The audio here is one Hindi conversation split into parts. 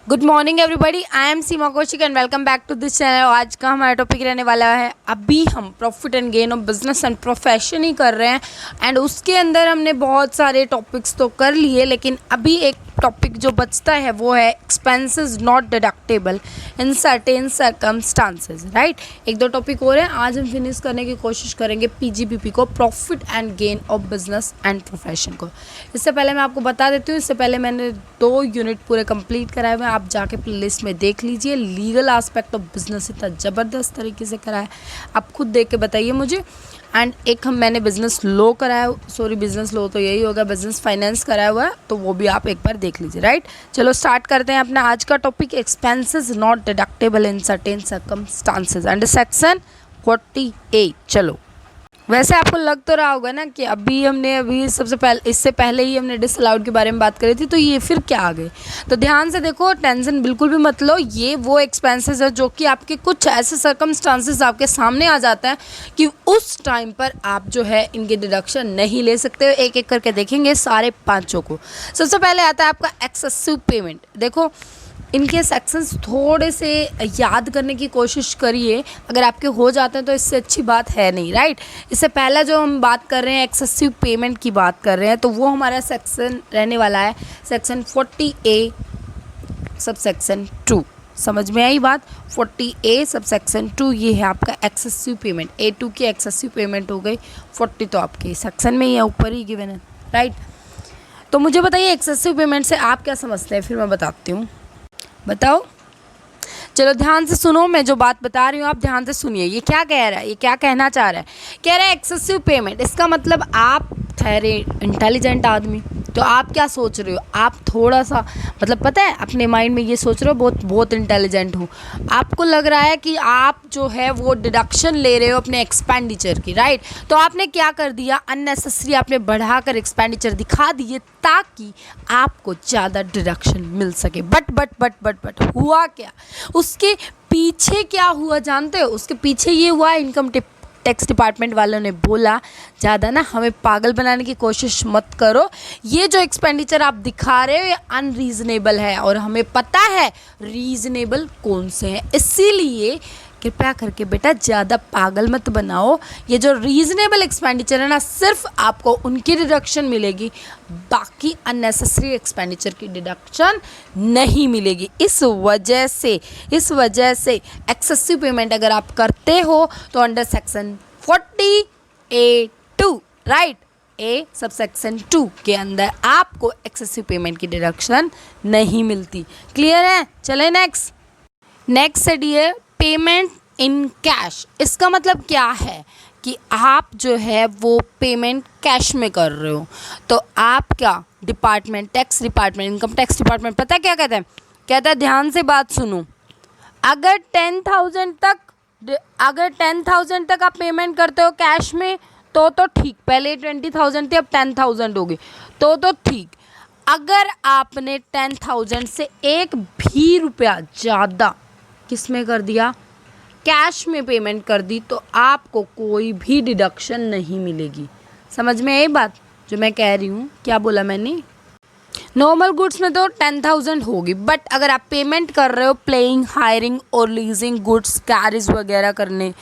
Good morning everybody, I am Seema Kaushik and welcome back to this channel. आज का हमारा टॉपिक रहने वाला है, अभी हम profit and gain of business and profession ही कर रहे हैं एंड उसके अंदर हमने बहुत सारे टॉपिक्स तो कर लिए, लेकिन अभी एक टॉपिक जो बचता है वो है expenses not deductible in certain circumstances. Right, एक दो टॉपिक और हैं, आज हम फिनिश करने की कोशिश करेंगे पीजीपीपी को, profit and gain of business and profession को। इससे पहले मैं आपको बता देती हूँ, इससे पहले मैंने 2 यूनिट पूरे कंप्लीट कराए हुए हैं, आप जाके प्लेलिस्ट में देख लीजिए। लीगल एस्पेक्ट ऑफ बिजनेस इतना ज़बरदस्त तरीके से कराया है, आप खुद देख के बताइए मुझे। एंड एक मैंने बिजनेस लॉ कराया, सॉरी बिजनेस लॉ तो यही होगा, बिजनेस फाइनेंस कराया हुआ है, तो वो भी आप एक बार देख लीजिए। राइट, चलो स्टार्ट करते हैं अपना आज का topic, expenses not deductible in certain circumstances under section 48। चलो, वैसे आपको लग तो रहा होगा ना कि अभी सबसे पहले, इससे पहले ही हमने डिसअलाउड के बारे में बात करी थी, तो ये फिर क्या आ गए। तो ध्यान से देखो, टेंशन बिल्कुल भी मत लो, ये वो एक्सपेंसेस है जो कि आपके कुछ ऐसे सर्कमस्टांसेस आपके सामने आ जाता है कि उस टाइम पर आप जो है इनके डिडक्शन नहीं ले सकते हो। एक एक करके देखेंगे सारे पाँचों को। सबसे पहले आता है आपका एक्सेसिव पेमेंट। देखो, इनके सेक्शंस थोड़े से याद करने की कोशिश करिए, अगर आपके हो जाते हैं तो इससे अच्छी बात है नहीं। राइट, इससे पहला जो हम बात कर रहे हैं एक्सेसिव पेमेंट की बात कर रहे हैं, तो वो हमारा सेक्शन रहने वाला है सेक्शन 40A सब सेक्शन 2। समझ में आई बात? 40A सब सेक्शन 2 ये है आपका एक्सेसिव पेमेंट। A2 की एक्सेसिव पेमेंट हो गई, 40 तो आपके सेक्शन में ही है, ऊपर ही गिवन है। राइट, तो मुझे बताइए एक्सेसिव पेमेंट से आप क्या समझते हैं, फिर मैं बताती हूँ। बताओ, चलो ध्यान से सुनो, मैं जो बात बता रही हूँ आप ध्यान से सुनिए। ये क्या कह रहा है, ये क्या कहना चाह रहा है? कह रहा है एक्सेसिव पेमेंट, इसका मतलब आप ठहरे इंटेलिजेंट आदमी, तो आप क्या सोच रहे हो, आप थोड़ा सा मतलब पता है अपने माइंड में ये सोच रहे हो बहुत बहुत इंटेलिजेंट हूँ, आपको लग रहा है कि आप जो है वो डिडक्शन ले रहे हो अपने एक्सपेंडिचर की। राइट, तो आपने क्या कर दिया, अननेसेसरी आपने बढ़ाकर एक्सपेंडिचर दिखा दिए ताकि आपको ज़्यादा डिडक्शन मिल सके। बट हुआ क्या, उसके पीछे क्या हुआ जानते हो? उसके पीछे ये हुआ, इनकम टैक्स डिपार्टमेंट वालों ने बोला ज़्यादा ना हमें पागल बनाने की कोशिश मत करो, ये जो एक्सपेंडिचर आप दिखा रहे हो ये अनरीजनेबल है और हमें पता है रीजनेबल कौन से हैं, इसीलिए कृपया करके बेटा ज़्यादा पागल मत बनाओ। ये जो रीजनेबल एक्सपेंडिचर है ना, सिर्फ आपको उनकी डिडक्शन मिलेगी, बाकी अननेसेसरी एक्सपेंडिचर की डिडक्शन नहीं मिलेगी। इस वजह से एक्सेसिव पेमेंट अगर आप करते हो तो अंडर सेक्शन 40A2 राइट, ए सब सेक्शन 2 के अंदर आपको एक्सेसिव पेमेंट की डिडक्शन नहीं मिलती। क्लियर है? चले नेक्स्ट से डी पेमेंट इन कैश। इसका मतलब क्या है कि आप जो है वो पेमेंट कैश में कर रहे हो, तो आप क्या department, tax department, income tax department पता क्या कहता है? कहता है ध्यान से बात सुनो, अगर 10,000 तक आप पेमेंट करते हो कैश में तो ठीक, पहले 20,000 थी अब 10,000 हो गई तो ठीक। अगर आपने 10,000 से एक भी रुपया ज़्यादा किस में कर दिया, कैश में पेमेंट कर दी, तो आपको कोई भी डिडक्शन नहीं मिलेगी। समझ में आई बात जो मैं कह रही हूँ? क्या बोला मैंने? नॉर्मल गुड्स में तो 10,000 होगी, बट अगर आप पेमेंट कर रहे हो प्लेइंग, हायरिंग और लीजिंग गुड्स, कैरेज वगैरह करने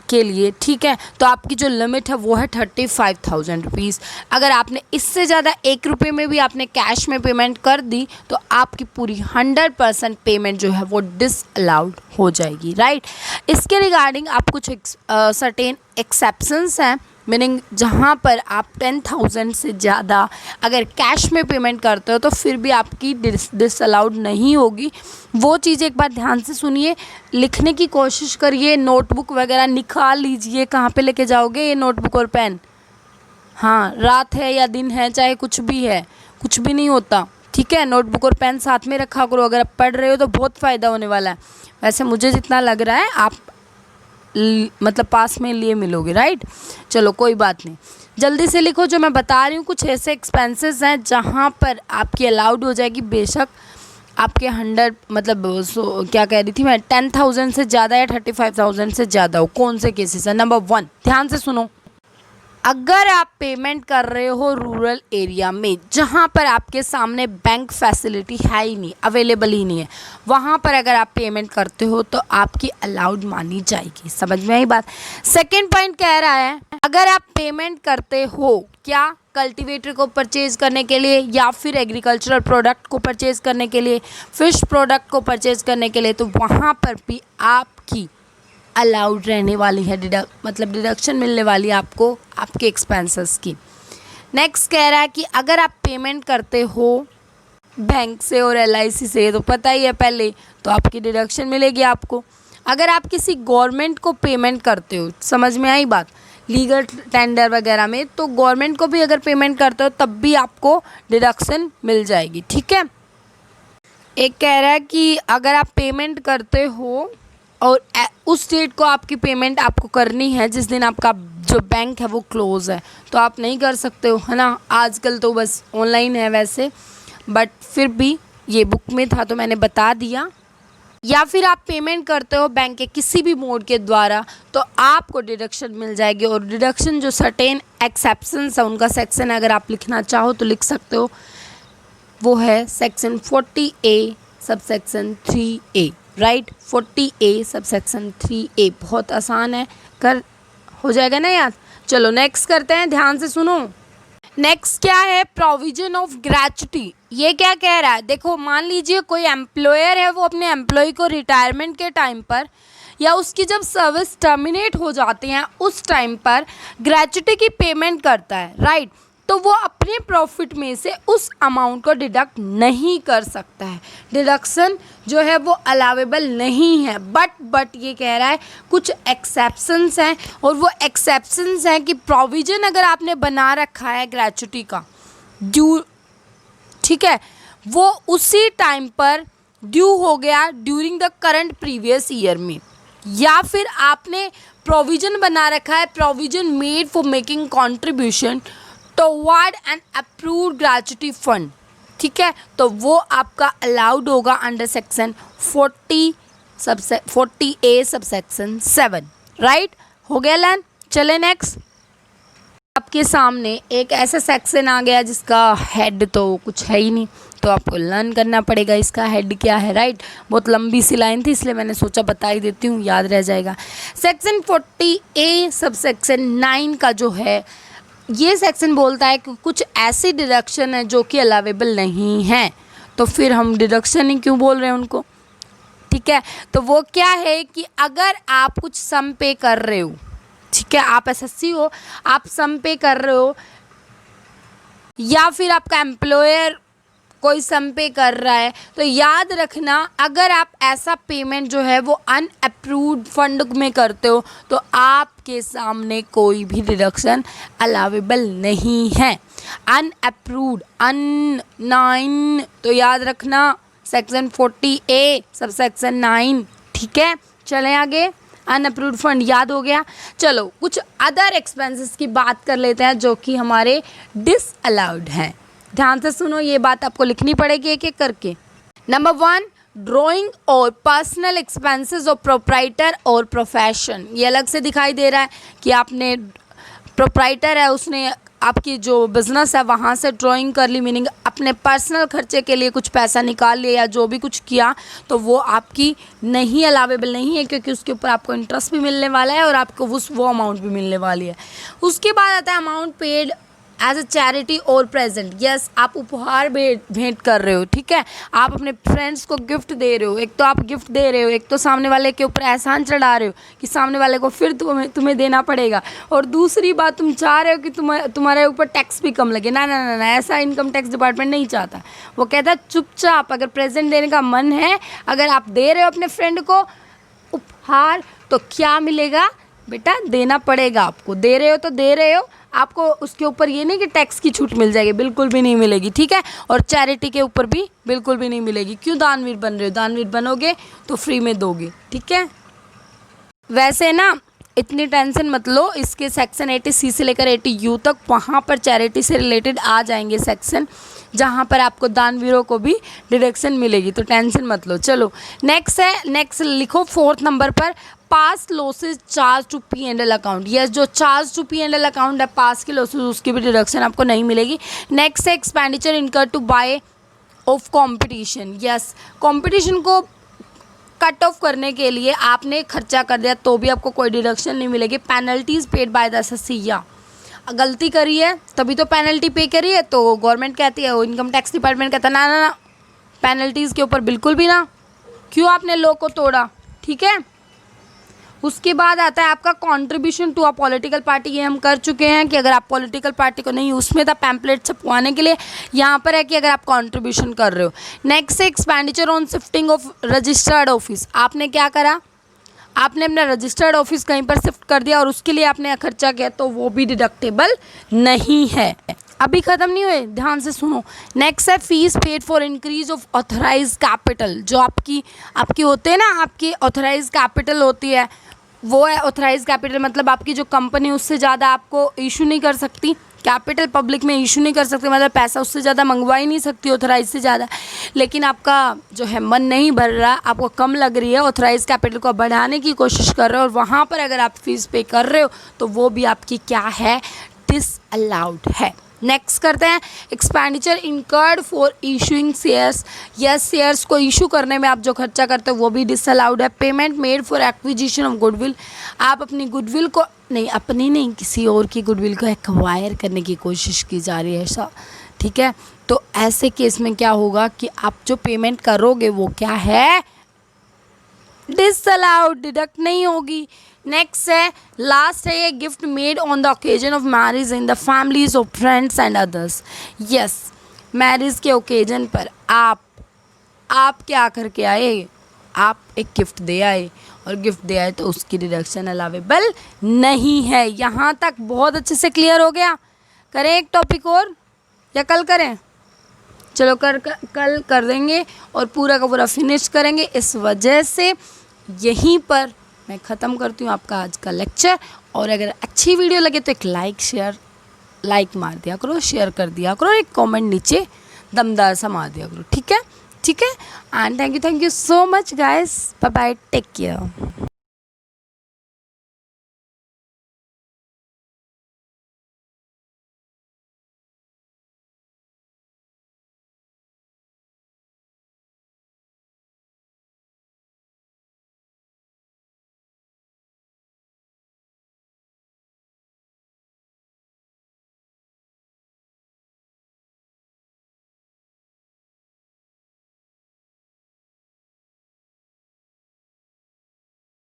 के लिए, ठीक है, तो आपकी जो लिमिट है वो है 35,000 रुपीज़। अगर आपने इससे ज़्यादा 1 रुपये में भी आपने कैश में पेमेंट कर दी तो आपकी पूरी 100% पेमेंट जो है वो डिसअलाउड हो जाएगी। राइट, इसके रिगार्डिंग आप कुछ सर्टेन एक्सेप्शंस हैं, मीनिंग जहाँ पर आप 10,000 से ज़्यादा अगर कैश में पेमेंट करते हो तो फिर भी आपकी डिसअलाउड नहीं होगी। वो चीज़ एक बार ध्यान से सुनिए, लिखने की कोशिश करिए, नोटबुक वगैरह निकाल लीजिए। कहाँ पे लेके जाओगे ये नोटबुक और पेन? हाँ, रात है या दिन है, चाहे कुछ भी है, कुछ भी नहीं होता, ठीक है। नोटबुक और पेन साथ में रखा करो, अगर आप पढ़ रहे हो तो बहुत फ़ायदा होने वाला है। वैसे मुझे जितना लग रहा है आप मतलब पास में लिए मिलोगे। राइट, चलो कोई बात नहीं, जल्दी से लिखो जो मैं बता रही हूँ। कुछ ऐसे एक्सपेंसेस हैं जहाँ पर आपकी अलाउड हो जाएगी, बेशक आपके 100 मतलब क्या कह रही थी मैं, 10,000 से ज़्यादा या 35,000 से ज़्यादा हो। कौन से केसेस हैं? नंबर 1, ध्यान से सुनो, अगर आप पेमेंट कर रहे हो रूरल एरिया में जहाँ पर आपके सामने बैंक फैसिलिटी है ही नहीं, अवेलेबल ही नहीं है, वहाँ पर अगर आप पेमेंट करते हो तो आपकी अलाउड मानी जाएगी। समझ में आई बात। सेकंड पॉइंट कह रहा है अगर आप पेमेंट करते हो क्या कल्टीवेटर को परचेज करने के लिए या फिर एग्रीकल्चरल प्रोडक्ट को परचेज करने के लिए, फिश प्रोडक्ट को परचेज करने के लिए, तो वहाँ पर भी आपकी अलाउड रहने वाली है, मतलब डिडक्शन मिलने वाली है आपको आपके एक्सपेंसेस की। नेक्स्ट कह रहा है कि अगर आप पेमेंट करते हो बैंक से और LIC से, तो पता ही है पहले, तो आपकी डिडक्शन मिलेगी आपको। अगर आप किसी गवर्नमेंट को पेमेंट करते हो, समझ में आई बात, लीगल टेंडर वगैरह में, तो गवर्नमेंट को भी अगर पेमेंट करते हो तब भी आपको डिडक्शन मिल जाएगी। ठीक है। एक कह रहा है कि अगर आप पेमेंट करते हो और उस डेट को आपकी पेमेंट आपको करनी है जिस दिन आपका जो बैंक है वो क्लोज़ है, तो आप नहीं कर सकते हो, है ना। आजकल तो बस ऑनलाइन है वैसे, बट फिर भी ये बुक में था तो मैंने बता दिया। या फिर आप पेमेंट करते हो बैंक के किसी भी मोड के द्वारा, तो आपको डिडक्शन मिल जाएगी। और डिडक्शन जो सर्टेन एक्सेप्शंस है उनका सेक्शन अगर आप लिखना चाहो तो लिख सकते हो, वो है section 40A subsection 3A, right. 40A subsection 3A बहुत आसान है, कर हो जाएगा ना याद। चलो नेक्स्ट करते हैं, ध्यान से सुनो। नेक्स्ट क्या है, प्रोविजन ऑफ ग्रेच्युटी। ये क्या कह रहा है, देखो मान लीजिए कोई एम्प्लॉयर है, वो अपने एम्प्लॉय को रिटायरमेंट के टाइम पर या उसकी जब सर्विस टर्मिनेट हो जाती हैं उस टाइम पर ग्रेच्युटी की पेमेंट करता है, राइट। तो वो अपने प्रॉफिट में से उस अमाउंट को डिडक्ट नहीं कर सकता है, डिडक्शन जो है वो अलाउेबल नहीं है। बट ये कह रहा है कुछ एक्सेप्शंस हैं, और वो एक्सेप्शंस हैं कि प्रोविज़न अगर आपने बना रखा है ग्रेच्युटी का ड्यू, ठीक है, वो उसी टाइम पर ड्यू हो गया during the current previous year में, या फिर आपने प्रोविज़न बना रखा है, provision made for making contribution toward an approved gratuity fund, ठीक है, तो वो आपका अलाउड होगा under section 40A subsection 7, right. हो गया लर्न। चले नेक्स्ट। आपके सामने एक ऐसा सेक्शन आ गया जिसका हेड तो कुछ है ही नहीं, तो आपको लर्न करना पड़ेगा इसका हेड क्या है, राइट। बहुत लंबी सी लाइन थी इसलिए मैंने सोचा बता ही देती हूँ, याद रह जाएगा। सेक्शन 40A सबसेक्शन 9 का जो है ये सेक्शन बोलता है कि कुछ ऐसी डिडक्शन है जो कि अलाउेबल नहीं है, तो फिर हम डिडक्शन ही क्यों बोल रहे हैं उनको, ठीक है। तो वो क्या है कि अगर आप कुछ सम पे कर रहे हो, ठीक है, आप SSC हो, आप सम पे कर रहे हो, या फिर आपका एम्प्लॉयर कोई सम पे कर रहा है, तो याद रखना अगर आप ऐसा पेमेंट जो है वो अनअप्रूव्ड फंड में करते हो तो आपके सामने कोई भी डिडक्शन अलाउेबल नहीं है। अनअप्रूव्ड 9, तो याद रखना सेक्शन 40A सबसेक्शन 9, ठीक है। चलें आगे। अनअप्रूव्ड फंड याद हो गया। चलो कुछ अदर एक्सपेंसेस की बात कर लेते हैं जो कि हमारे डिसअलाउड हैं। ध्यान से सुनो, ये बात आपको लिखनी पड़ेगी एक एक करके। नंबर 1, ड्राइंग और पर्सनल एक्सपेंसेस ऑफ प्रोप्राइटर और प्रोफेशन। ये अलग से दिखाई दे रहा है कि आपने प्रोप्राइटर है, उसने आपकी जो बिज़नेस है वहाँ से ड्राइंग कर ली, मीनिंग अपने पर्सनल खर्चे के लिए कुछ पैसा निकाल लिया या जो भी कुछ किया, तो वो आपकी नहीं अलाउेबल नहीं है, क्योंकि उसके ऊपर आपको इंटरेस्ट भी मिलने वाला है और आपको वो अमाउंट भी मिलने वाली है। उसके बाद आता है amount paid as a charity और प्रेजेंट। यस, आप उपहार भेंट कर रहे हो, ठीक है, आप अपने फ्रेंड्स को गिफ्ट दे रहे हो। एक तो आप गिफ्ट दे रहे हो, एक तो सामने वाले के ऊपर एहसान चढ़ा रहे हो कि सामने वाले को फिर तुम्हें देना पड़ेगा, और दूसरी बात तुम चाह रहे हो कि तुम्हारे ऊपर टैक्स भी कम लगे। ना ना ना ना, ऐसा इनकम टैक्स डिपार्टमेंट नहीं चाहता। वो कहता है चुपचाप अगर प्रेजेंट देने का मन है, अगर आप दे रहे हो अपने फ्रेंड को उपहार, तो क्या मिलेगा बेटा, देना पड़ेगा आपको। दे रहे हो तो दे रहे हो, आपको उसके ऊपर ये नहीं कि टैक्स की छूट मिल जाएगी, बिल्कुल भी नहीं मिलेगी, ठीक है। और चैरिटी के ऊपर भी बिल्कुल भी नहीं मिलेगी। क्यों, दानवीर बन रहे हो, दानवीर बनोगे तो फ्री में दोगे, ठीक है। वैसे ना इतनी टेंशन मत लो, इसके सेक्शन 80C से लेकर 80U तक वहाँ पर चैरिटी से रिलेटेड आ जाएंगे सेक्शन, जहाँ पर आपको दानवीरों को भी डिडक्शन मिलेगी, तो टेंशन मत लो। चलो नेक्स्ट है, नेक्स्ट लिखो 4th नंबर पर past losses charge to P and L account, yes जो charge to P and L account है पास के लॉसेज उसकी भी डिडक्शन आपको नहीं मिलेगी। नेक्स्ट है expenditure incur to buy off competition, yes competition को कट ऑफ करने के लिए आपने खर्चा कर दिया तो भी आपको कोई डिडक्शन नहीं मिलेगी। Penalties paid by the assessee, या गलती करी है तभी तो पेनल्टी पे करी है तो गवर्नमेंट कहती है, इनकम टैक्स डिपार्टमेंट कहता है ना ना ना पेनल्टीज़ के ऊपर बिल्कुल भी ना, क्यों आपने लॉ को तोड़ा, ठीक है। उसके बाद आता है आपका contribution to a political party, ये हम कर चुके हैं कि अगर आप पॉलिटिकल पार्टी को नहीं, उसमें था पैम्पलेट छपवाने के लिए, यहाँ पर है कि अगर आप कंट्रीब्यूशन कर रहे हो। नेक्स्ट है expenditure on shifting of registered office, आपने क्या करा, आपने अपना रजिस्टर्ड ऑफिस कहीं पर शिफ्ट कर दिया और उसके लिए आपने खर्चा किया तो वो भी डिडक्टेबल नहीं है। अभी ख़त्म नहीं हुए, ध्यान से सुनो। नेक्स्ट है fees paid for increase of authorise capital, जो आपकी होते हैं ना, आपकी ऑथराइज कैपिटल होती है, वो है ऑथराइज कैपिटल, मतलब आपकी जो कंपनी उससे ज़्यादा आपको इशू नहीं कर सकती, कैपिटल पब्लिक में इशू नहीं कर सकती, मतलब पैसा उससे ज़्यादा मंगवा ही नहीं सकती ऑथराइज से ज़्यादा। लेकिन आपका जो है मन नहीं भर रहा, आपको कम लग रही है, ऑथराइज कैपिटल को बढ़ाने की कोशिश कर रहे हो और वहाँ पर अगर आप फीस पे कर रहे हो तो वो भी आपकी क्या है, डिसअलाउड है। नेक्स्ट करते हैं expenditure incurred for issuing shares, yes shares को इशू करने में आप जो खर्चा करते हो वो भी डिसअलाउड है। Payment made for acquisition of goodwill, आप अपनी गुडविल को नहीं किसी और की गुडविल को एक्वायर करने की कोशिश की जा रही है ऐसा, ठीक है। तो ऐसे केस में क्या होगा कि आप जो पेमेंट करोगे वो क्या है, डिसअलाउड, डिडक्ट नहीं होगी। नेक्स्ट है लास्ट है ये gift made on the occasion of marriage in the families of friends and others, yes marriage के ओकेजन पर आप क्या करके आए, आप एक गिफ्ट दे आए और गिफ्ट दे आए तो उसकी डिडक्शन अलावेबल नहीं है। यहाँ तक बहुत अच्छे से क्लियर हो गया। करें एक टॉपिक और या कल करें, चलो कल कर देंगे और पूरा का पूरा फिनिश करेंगे। इस वजह से यहीं पर मैं ख़त्म करती हूँ आपका आज का लेक्चर। और अगर अच्छी वीडियो लगे तो एक लाइक मार दिया करो, शेयर कर दिया करो, एक कमेंट नीचे दमदार सा मार दिया करो, ठीक है। And thank you so much guys, bye bye, take care.